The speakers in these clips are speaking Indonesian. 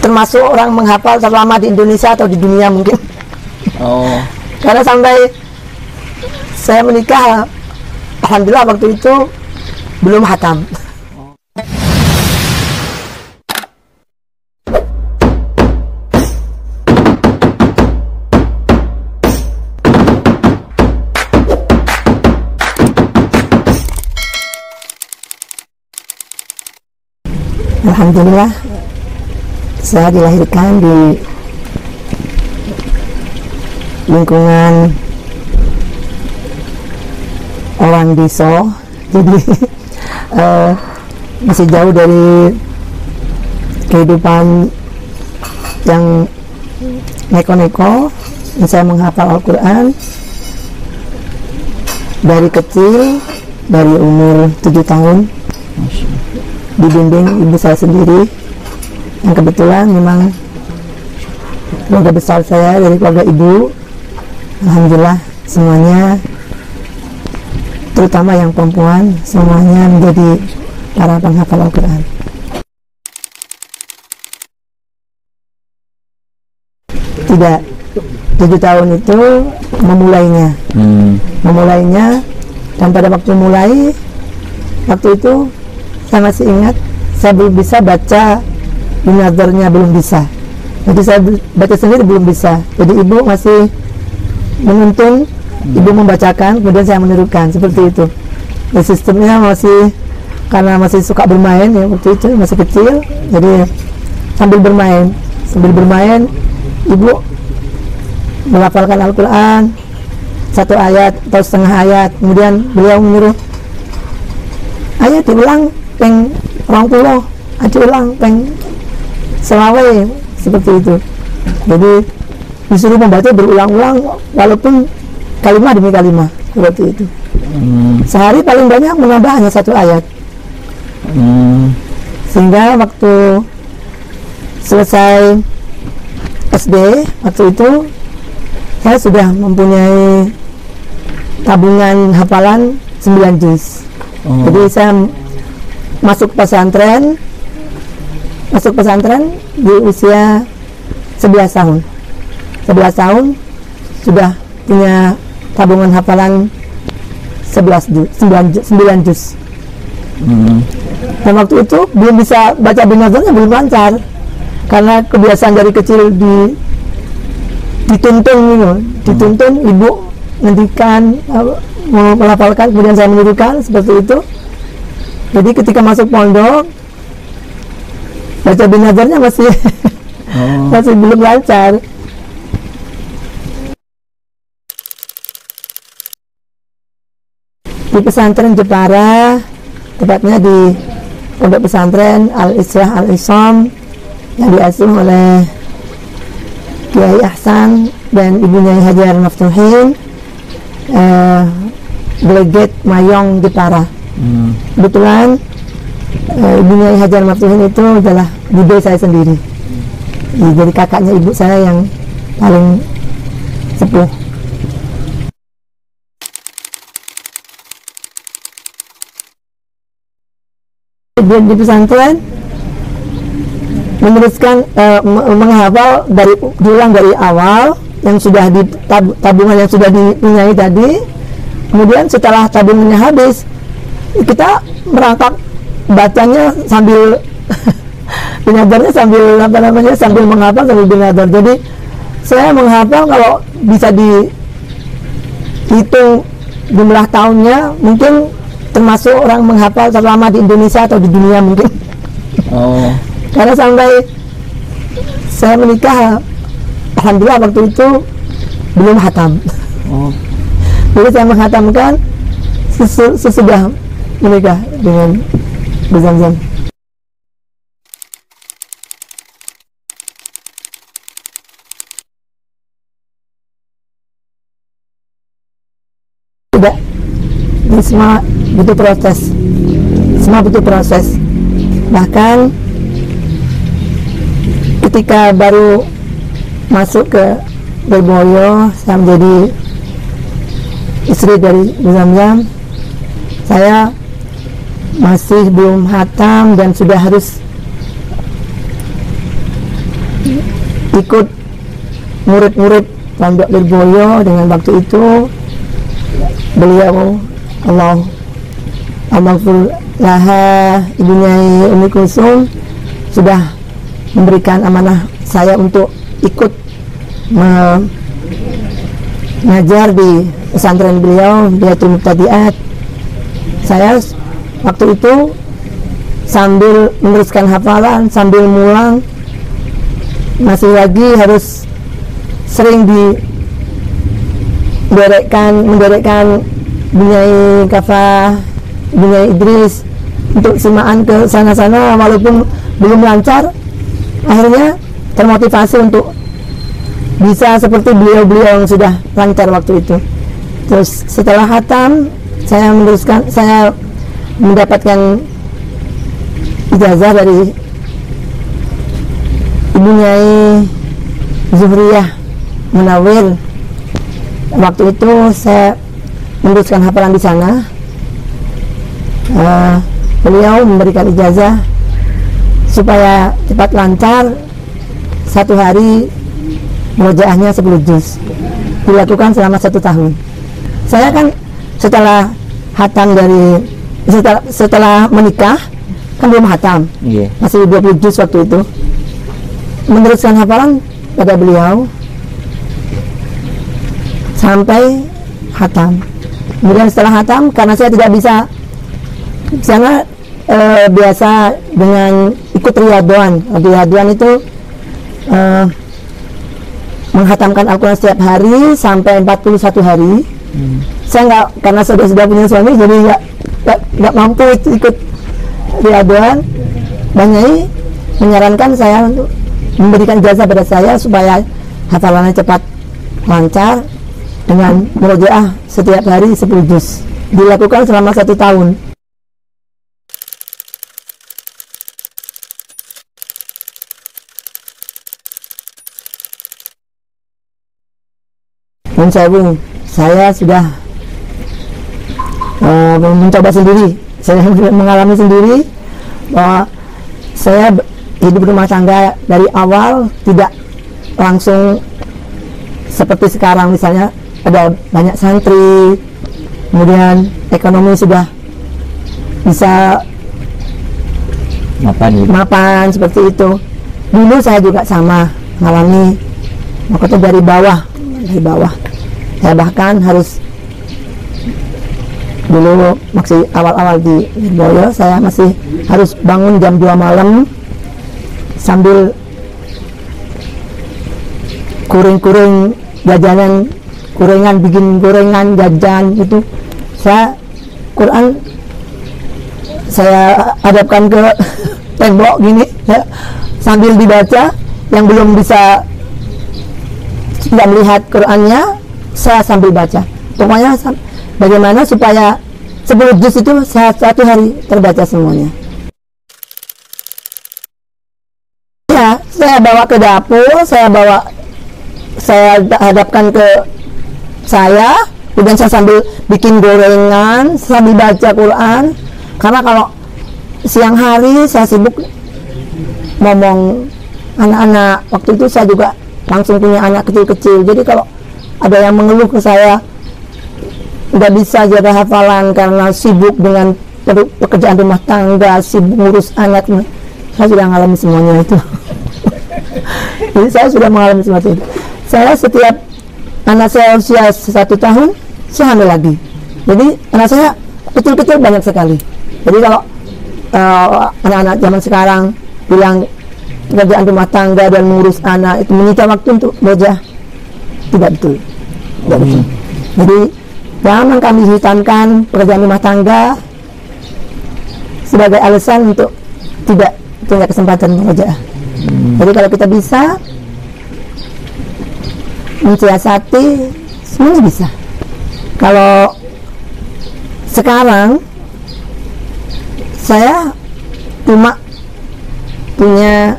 termasuk orang menghafal terlama di Indonesia atau di dunia mungkin. Oh. Karena sampai saya menikah, alhamdulillah waktu itu belum hatam. Alhamdulillah, saya dilahirkan di lingkungan orang desa, jadi masih jauh dari kehidupan yang neko-neko. Saya menghafal Al-Quran dari kecil, dari umur 7 tahun. Dibimbing ibu saya sendiri, yang kebetulan memang keluarga besar saya dari keluarga ibu. Alhamdulillah semuanya, terutama yang perempuan, semuanya menjadi para penghafal Al-Quran. Tidak, 7 tahun itu memulainya, dan pada waktu mulai, waktu itu saya masih ingat, saya belum bisa baca binazarnya, belum bisa. Jadi saya baca sendiri belum bisa. Jadi ibu masih menuntun, ibu membacakan, kemudian saya menirukan, seperti itu. Dan sistemnya masih, karena masih suka bermain ya, waktu itu masih kecil, jadi sambil bermain, ibu melafalkan Al-Quran 1 ayat atau setengah ayat, kemudian beliau menyuruh, ayo diulang peng 20, diulang peng selawe, seperti itu. Jadi disuruh membaca berulang-ulang walaupun kalimat demi kalimat, seperti itu. Sehari paling banyak menambah hanya 1 ayat. Sehingga waktu selesai SD waktu itu, saya sudah mempunyai tabungan hafalan 9 juz. Jadi saya masuk pesantren di usia 11 tahun. 11 tahun sudah punya tabungan hafalan 9 juz. Dan waktu itu belum bisa baca binazarnya, belum lancar, karena kebiasaan dari kecil dituntun ibu ngendikan, melafalkan, kemudian saya menirukan, seperti itu. Jadi ketika masuk pondok, baca binazarnya masih masih belum lancar. Di pesantren Jepara, tepatnya di pondok pesantren Al-Islah Al-Isam yang diasuh oleh Kiai Ahsan dan Ibu Nyai Hajar Maftuhin, Bleget Mayong Jepara. Kebetulan Ibu Nyai Hajar Maftuhin itu adalah bude saya sendiri, jadi kakaknya ibu saya yang paling sepuh. Di pesantren meneruskan menghafal diulang dari awal yang sudah di tabungan yang sudah dipunyai tadi. Kemudian setelah tabungannya habis, kita merangkak bacanya sambil binazarnya sambil menghafal sambil binazar. Jadi saya menghafal, kalau bisa dihitung jumlah tahunnya, mungkin termasuk orang menghafal terlama di Indonesia atau di dunia mungkin. Karena sampai saya menikah, alhamdulillah waktu itu belum hatam. Jadi saya menghatamkan sesudah menikah dengan Bu Zamzam. Tidak, ini semua butuh proses. Bahkan ketika baru masuk ke Boyo, saya menjadi istri dari Bu Zamzam, saya masih belum hatam dan sudah harus ikut murid-murid Pondok Lirboyo. Dengan waktu itu beliau Alhamdulillah ibunya Umi Kulsum sudah memberikan amanah saya untuk ikut mengajar di pesantren beliau, yaitu Mubtadi'at. Saya waktu itu sambil meneruskan hafalan, sambil mulang, masih lagi harus sering menderekkan Bunyai Kafah, Bunyai Idris untuk semaan ke sana-sana, walaupun belum lancar. Akhirnya termotivasi untuk bisa seperti beliau-beliau yang sudah lancar waktu itu. Terus setelah khatam, saya mendapatkan ijazah dari Ibu Nyai Zuhriyah Munawir. Waktu itu saya meneruskan hafalan di sana. Beliau memberikan ijazah supaya cepat lancar. Satu hari murojaahnya 10 juz, dilakukan selama 1 tahun. Saya kan setelah menikah kan belum hatam, masih 20 juz waktu itu. Meneruskan hafalan pada beliau sampai hatam. Kemudian setelah hatam, karena saya tidak bisa sana biasa dengan ikut riaduan. Riaduan itu menghatamkan Al-Quran setiap hari sampai 41 hari. Saya nggak, karena sudah punya suami, jadi nggak mampu ikut riaduan. Banyai menyarankan saya untuk memberikan jasa pada saya supaya hafalannya cepat lancar dengan murojaah setiap hari 10 juz. Dilakukan selama 1 tahun. Saya sudah mencoba sendiri, saya mengalami sendiri bahwa saya hidup rumah tangga dari awal tidak langsung seperti sekarang, misalnya ada banyak santri, kemudian ekonomi sudah bisa mapan seperti itu. Dulu saya juga sama mengalami, makanya dari bawah. Saya bahkan harus dulu masih awal-awal di Lirboyo, saya masih harus bangun jam 2 malam sambil kuring-kuring jajanan, bikin gorengan, jajan itu. Quran saya hadapkan ke tembok gini ya, sambil dibaca. Yang belum bisa tidak melihat Qurannya, saya sambil baca. Pokoknya bagaimana supaya 10 juz itu satu hari terbaca semuanya. Ya, saya bawa ke dapur, saya hadapkan ke saya, kemudian saya sambil bikin gorengan, sambil baca Quran. Karena kalau siang hari saya sibuk ngomong anak-anak. Waktu itu saya juga langsung punya anak kecil-kecil, jadi kalau ada yang mengeluh ke saya nggak bisa jaga hafalan karena sibuk dengan pekerjaan rumah tangga, sibuk ngurus anak, saya sudah mengalami semuanya itu. Jadi saya sudah mengalami semuanya itu. Saya setiap anak saya usia 1 tahun, saya hamil lagi. Jadi anak saya kecil-kecil banyak sekali. Jadi kalau anak-anak zaman sekarang bilang pekerjaan rumah tangga dan mengurus anak itu menyita waktu untuk belajar, tidak betul. Jadi jangan kami hitamkan pekerjaan rumah tangga sebagai alasan untuk tidak punya kesempatan bekerja. Jadi kalau kita bisa mensiasati, semuanya bisa. Kalau sekarang saya cuma punya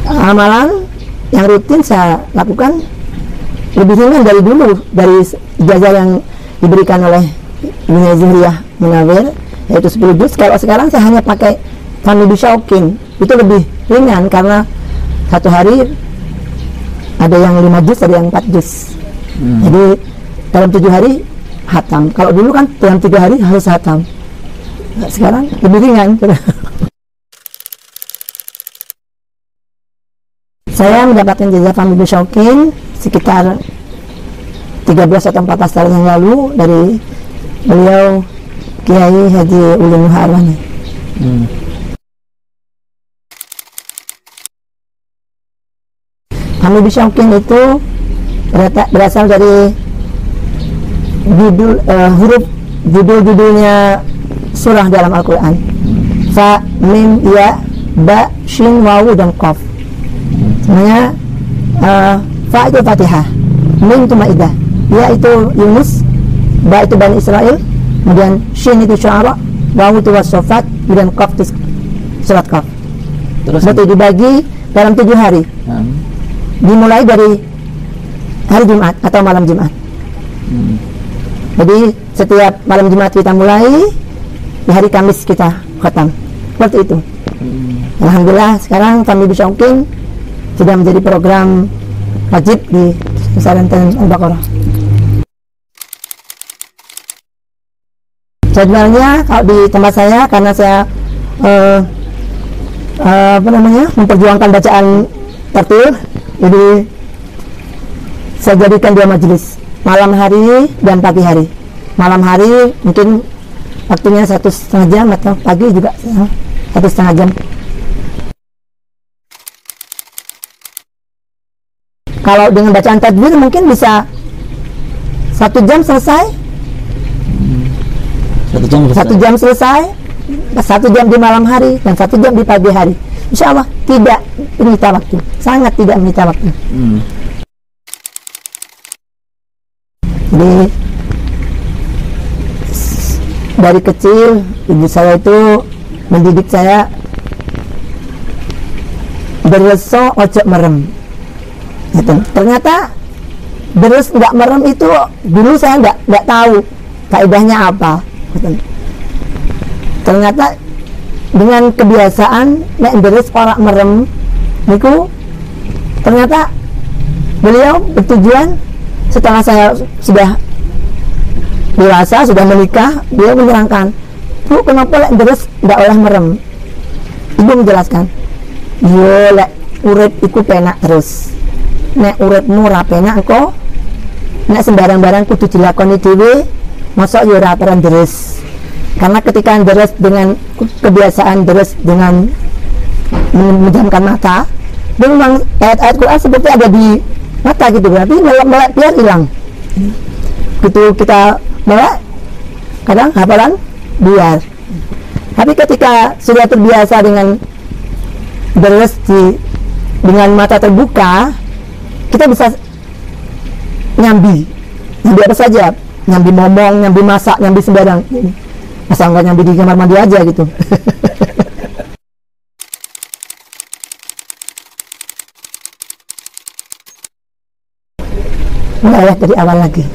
amalan yang rutin saya lakukan lebih ringan dari dulu, dari ijazah yang diberikan oleh Ibu Nyai Zuhriyah Munawir, yaitu 10 juz. Kalau sekarang saya hanya pakai Fahmi Bisyauqin itu lebih ringan karena satu hari ada yang 5 juz, ada yang 4 juz. Jadi dalam 7 hari hatam. Kalau dulu kan dalam 3 hari harus hatam. Nah, sekarang lebih ringan. Saya mendapatkan jazah Fahmi Bisyauqin sekitar 13 atau 14 tahun yang lalu dari beliau Kiai Haji Uli Nuha Arwani. Fahmi Bisyauqin itu berasal dari huruf judul-judulnya surah dalam Al-Quran. Fa, Mim, Ya, Ba, Shin, Wawu, dan Qaf. Sebenarnya Fa itu Fatihah, Mim itu Maidah, Ya itu Yunus, Ba itu Bani Israel, kemudian Shin itu Syu'ara, Wawu itu Was-Saffat, kemudian Qaf itu surat Qaf. Terus itu dibagi dalam 7 hari. Dimulai dari hari Jumat atau malam Jumat. Jadi setiap malam Jumat kita mulai, di hari Kamis kita khatam. Seperti itu. Alhamdulillah sekarang Fahmi Bisyauqin sudah menjadi program wajib di pesantren Al-Baqarah. Jadwalnya kalau di tempat saya, karena saya memperjuangkan bacaan tertil, jadi saya jadikan 2 majelis, malam hari dan pagi hari. Malam hari mungkin waktunya 1,5 jam, atau pagi juga 1,5 jam. Kalau dengan bacaan tajwid mungkin bisa 1 jam selesai. 1 jam selesai, 1 jam di malam hari dan 1 jam di pagi hari. Insya Allah tidak menyita waktu, sangat tidak menyita waktu. Jadi dari kecil ibu saya itu mendidik saya berleso ojo merem. Gitu. Ternyata deres nggak merem itu dulu saya nggak tahu kaidahnya apa. Gitu. Ternyata dengan kebiasaan nek deres orang merem niku, ternyata beliau bertujuan setelah saya sudah dewasa, sudah menikah, beliau menerangkan, Bu, kenapa lek deres ndak oleh merem? Ibu menjelaskan, yo lek urip iku penak terus, nek uripmu ora penak engko nek sembarang-barang kudu dilakoni dhewe, mosok yo ora perlu deres. Karena ketika deres dengan kebiasaan deres dengan menjamkan mata, memang ayat-ayat Quran seperti ada di mata gitu, berarti melek biar hilang. Gitu kita melek, kadang hafalan biar. Tapi ketika sudah terbiasa dengan deres dengan mata terbuka, kita bisa nyambi apa saja, nyambi ngomong, nyambi masak, nyambi sembarang. Asal nggak nyambi di kamar mandi aja gitu. Mulai dari awal lagi.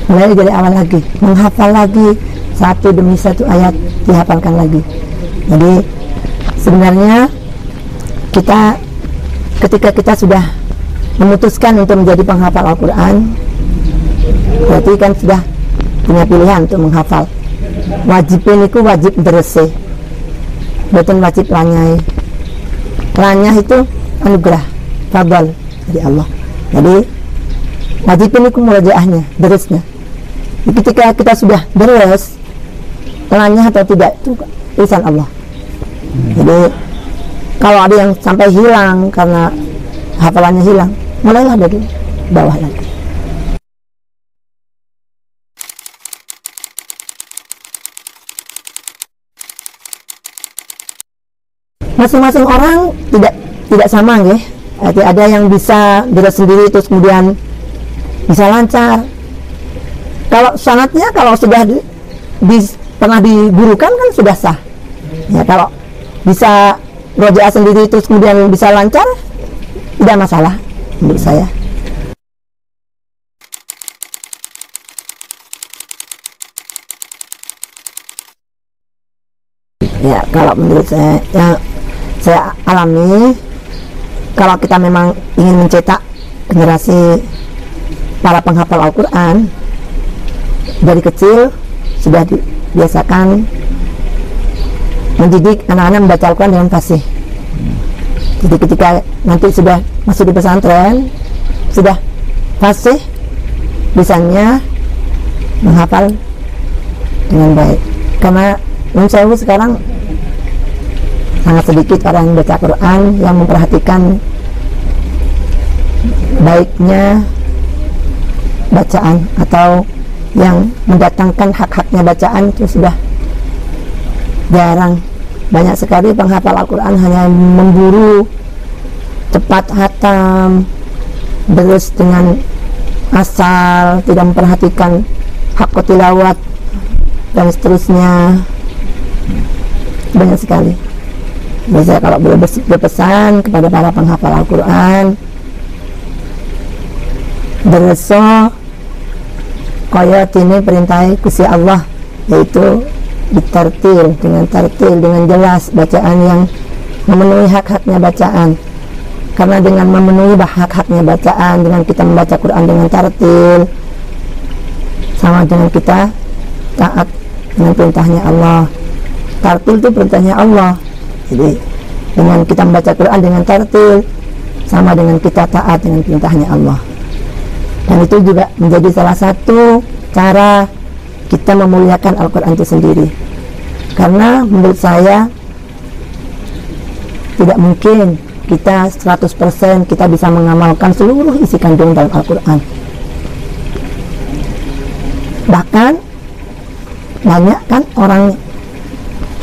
Mulai dari awal lagi, menghafal lagi, satu demi satu ayat dihafalkan lagi. Jadi sebenarnya kita ketika kita sudah memutuskan untuk menjadi penghafal Al-Quran, berarti kan sudah punya pilihan untuk menghafal. Wajib ini ku wajib derese, bukan wajib lanyai. Lanyah itu anugerah, fadl dari Allah. Jadi wajib ini ku murajaahnya, deresnya. Ketika kita sudah deres, lanyah atau tidak itu urusan Allah. Jadi kalau ada yang sampai hilang karena hafalannya hilang, mulailah dari bawah lagi. Masing-masing orang tidak sama ya. Ada yang bisa deres sendiri terus kemudian bisa lancar. Kalau syaratnya kalau sudah pernah digurukan kan sudah sah. Ya, kalau bisa rojaah sendiri terus kemudian bisa lancar, tidak masalah menurut saya. Ya, kalau menurut saya yang saya alami, kalau kita memang ingin mencetak generasi para penghafal Al-Quran, dari kecil sudah dibiasakan mendidik anak-anak membaca Al-Quran dengan fasih. Jadi ketika nanti sudah masuk di pesantren, sudah fasih, bisanya menghafal dengan baik. Karena menurut saya sekarang sangat sedikit orang yang baca Quran yang memperhatikan baiknya bacaan, atau yang mendatangkan hak-haknya bacaan itu sudah jarang. Banyak sekali penghafal Al-Quran hanya memburu cepat hatam, terus dengan asal, tidak memperhatikan hak tilawat dan seterusnya. Banyak sekali. Jadi saya kalau boleh berpesan kepada para penghafal Al-Quran, berso kaya ini perintah Gusti Allah, yaitu ditartil dengan jelas bacaan yang memenuhi hak-haknya bacaan. Karena dengan memenuhi hak-haknya bacaan, dengan kita membaca Quran dengan tartil, sama dengan kita taat dengan perintahnya Allah. Tartil itu perintahnya Allah. Jadi dengan kita membaca Quran dengan tartil, sama dengan kita taat dengan perintahnya Allah. Dan itu juga menjadi salah satu cara kita memuliakan Al-Quran itu sendiri. Karena menurut saya tidak mungkin kita 100% kita bisa mengamalkan seluruh isi kandung dalam Al-Quran. Bahkan banyak kan orang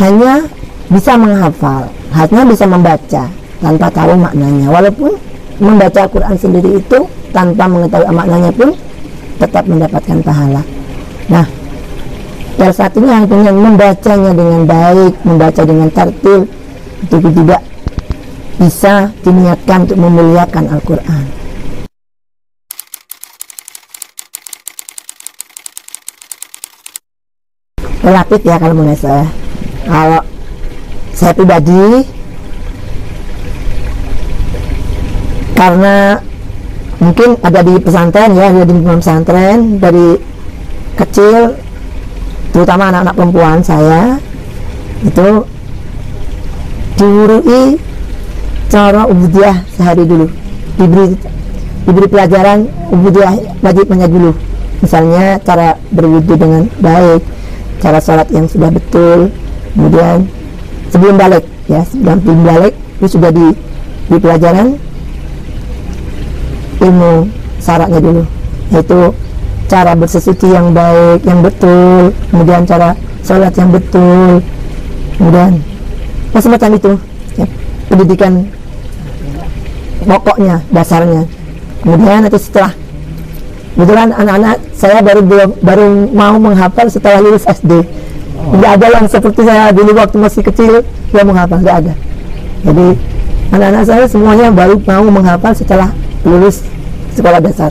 hanya bisa menghafal, hanya bisa membaca tanpa tahu maknanya. Walaupun membaca Al-Quran sendiri itu tanpa mengetahui maknanya pun tetap mendapatkan pahala. Nah, salah satunya dengan membacanya dengan baik, membaca dengan tartil, itu juga bisa diniatkan untuk memuliakan Al-Quran. Relatif ya kalau menurut saya. Kalau saya pribadi, karena mungkin ada di pesantren ya, ada di pesantren dari kecil, terutama anak-anak perempuan saya itu diurui cara ubudiyah sehari dulu, diberi pelajaran ubudiyah wajibnya dulu. Misalnya cara berwudu dengan baik, cara sholat yang sudah betul, kemudian sebelum balik ya, sebelum balik itu sudah di pelajaran ilmu syaratnya dulu, yaitu cara bersesuci yang baik, yang betul, kemudian cara sholat yang betul, kemudian semacam itu ya, pendidikan pokoknya, dasarnya. Kemudian nanti setelah, kebetulan anak-anak saya baru mau menghafal setelah lulus SD. Tidak ada yang seperti saya dulu waktu masih kecil yang menghafal, tidak ada. Jadi anak-anak saya semuanya baru mau menghafal setelah lulus sekolah dasar.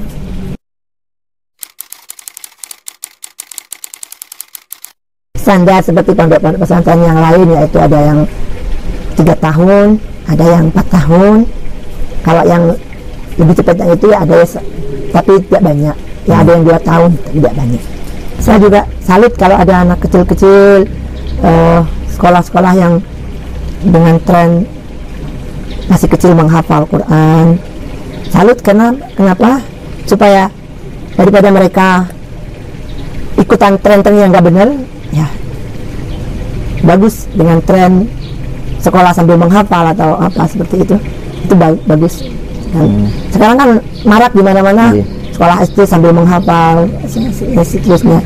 Standar seperti pondok-pondok pesantren yang lain, yaitu ada yang 3 tahun, ada yang 4 tahun. Kalau yang lebih cepat yang itu ya ada, tapi tidak banyak. Ya ada yang 2 tahun, tidak banyak. Saya juga salut kalau ada anak kecil-kecil, sekolah-sekolah yang dengan tren masih kecil menghafal Quran. Salut karena kenapa? Supaya daripada mereka ikutan tren-tren yang nggak benar, ya bagus dengan tren sekolah sambil menghafal atau apa seperti itu bagus. Dan sekarang kan marak di mana-mana sekolah SD sambil menghafal, seterusnya.